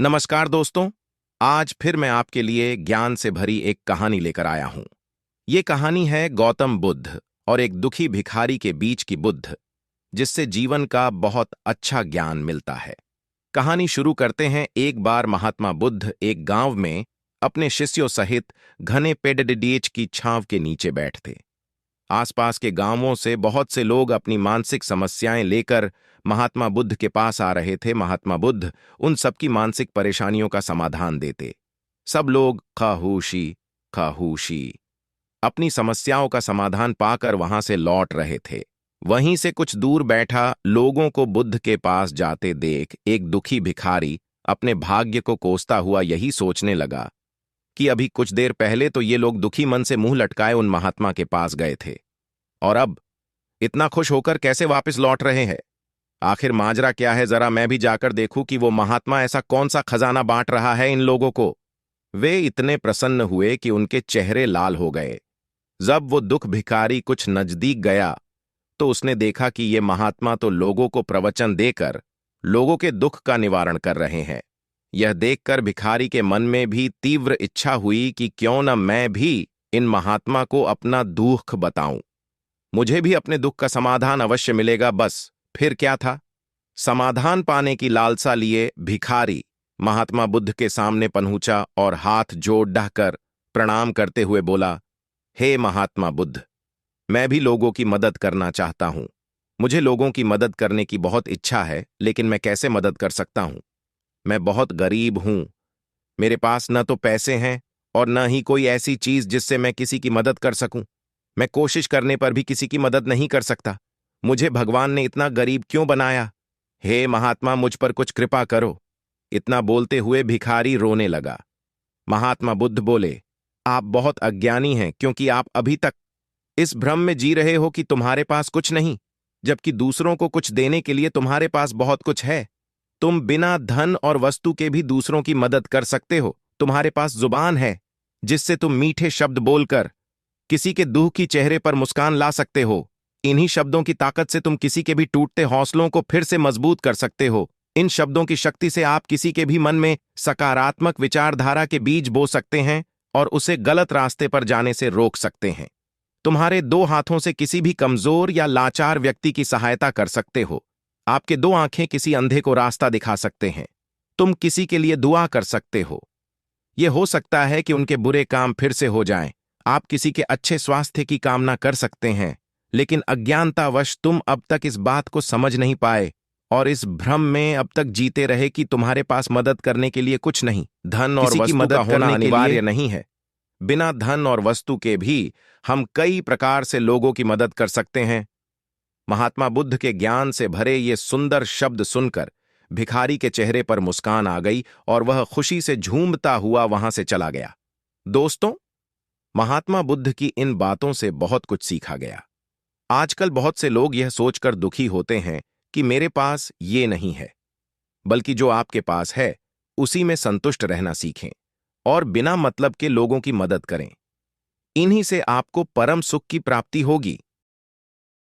नमस्कार दोस्तों। आज फिर मैं आपके लिए ज्ञान से भरी एक कहानी लेकर आया हूं। ये कहानी है गौतम बुद्ध और एक दुखी भिखारी के बीच की बुद्ध, जिससे जीवन का बहुत अच्छा ज्ञान मिलता है। कहानी शुरू करते हैं। एक बार महात्मा बुद्ध एक गांव में अपने शिष्यों सहित घने पेड़ की छांव के नीचे बैठे थे। आसपास के गांवों से बहुत से लोग अपनी मानसिक समस्याएं लेकर महात्मा बुद्ध के पास आ रहे थे। महात्मा बुद्ध उन सबकी मानसिक परेशानियों का समाधान देते। सब लोग खाहूशी खाहूशी अपनी समस्याओं का समाधान पाकर वहां से लौट रहे थे। वहीं से कुछ दूर बैठा लोगों को बुद्ध के पास जाते देख एक दुखी भिखारी अपने भाग्य को कोसता हुआ यही सोचने लगा कि अभी कुछ देर पहले तो ये लोग दुखी मन से मुंह लटकाए उन महात्मा के पास गए थे, और अब इतना खुश होकर कैसे वापस लौट रहे हैं। आखिर माजरा क्या है, जरा मैं भी जाकर देखूं कि वो महात्मा ऐसा कौन सा खजाना बांट रहा है इन लोगों को। वे इतने प्रसन्न हुए कि उनके चेहरे लाल हो गए। जब वो दुख भिखारी कुछ नजदीक गया तो उसने देखा कि ये महात्मा तो लोगों को प्रवचन देकर लोगों के दुख का निवारण कर रहे हैं। यह देखकर भिखारी के मन में भी तीव्र इच्छा हुई कि क्यों न मैं भी इन महात्मा को अपना दुख बताऊं। मुझे भी अपने दुख का समाधान अवश्य मिलेगा। बस फिर क्या था, समाधान पाने की लालसा लिए भिखारी महात्मा बुद्ध के सामने पहुंचा और हाथ जोड़ ढहकर प्रणाम करते हुए बोला, हे महात्मा बुद्ध, मैं भी लोगों की मदद करना चाहता हूं। मुझे लोगों की मदद करने की बहुत इच्छा है, लेकिन मैं कैसे मदद कर सकता हूं। मैं बहुत गरीब हूं। मेरे पास न तो पैसे हैं और न ही कोई ऐसी चीज जिससे मैं किसी की मदद कर सकूं। मैं कोशिश करने पर भी किसी की मदद नहीं कर सकता। मुझे भगवान ने इतना गरीब क्यों बनाया। हे महात्मा, मुझ पर कुछ कृपा करो। इतना बोलते हुए भिखारी रोने लगा। महात्मा बुद्ध बोले, आप बहुत अज्ञानी हैं, क्योंकि आप अभी तक इस भ्रम में जी रहे हो कि तुम्हारे पास कुछ नहीं, जबकि दूसरों को कुछ देने के लिए तुम्हारे पास बहुत कुछ है। तुम बिना धन और वस्तु के भी दूसरों की मदद कर सकते हो। तुम्हारे पास जुबान है जिससे तुम मीठे शब्द बोलकर किसी के दुखी चेहरे पर मुस्कान ला सकते हो। इन्हीं शब्दों की ताकत से तुम किसी के भी टूटते हौसलों को फिर से मजबूत कर सकते हो। इन शब्दों की शक्ति से आप किसी के भी मन में सकारात्मक विचारधारा के बीज बो सकते हैं और उसे गलत रास्ते पर जाने से रोक सकते हैं। तुम्हारे दो हाथों से किसी भी कमजोर या लाचार व्यक्ति की सहायता कर सकते हो। आपके दो आंखें किसी अंधे को रास्ता दिखा सकते हैं। तुम किसी के लिए दुआ कर सकते हो। यह हो सकता है कि उनके बुरे काम फिर से हो जाएं। आप किसी के अच्छे स्वास्थ्य की कामना कर सकते हैं, लेकिन अज्ञानतावश तुम अब तक इस बात को समझ नहीं पाए और इस भ्रम में अब तक जीते रहे कि तुम्हारे पास मदद करने के लिए कुछ नहीं। धन और वस्तु की मदद करना अनिवार्य नहीं है। बिना धन और वस्तु के भी हम कई प्रकार से लोगों की मदद कर सकते हैं। महात्मा बुद्ध के ज्ञान से भरे ये सुंदर शब्द सुनकर भिखारी के चेहरे पर मुस्कान आ गई और वह खुशी से झूमता हुआ वहां से चला गया। दोस्तों, महात्मा बुद्ध की इन बातों से बहुत कुछ सीखा गया। आजकल बहुत से लोग यह सोचकर दुखी होते हैं कि मेरे पास ये नहीं है, बल्कि जो आपके पास है उसी में संतुष्ट रहना सीखें और बिना मतलब के लोगों की मदद करें। इन्हीं से आपको परम सुख की प्राप्ति होगी।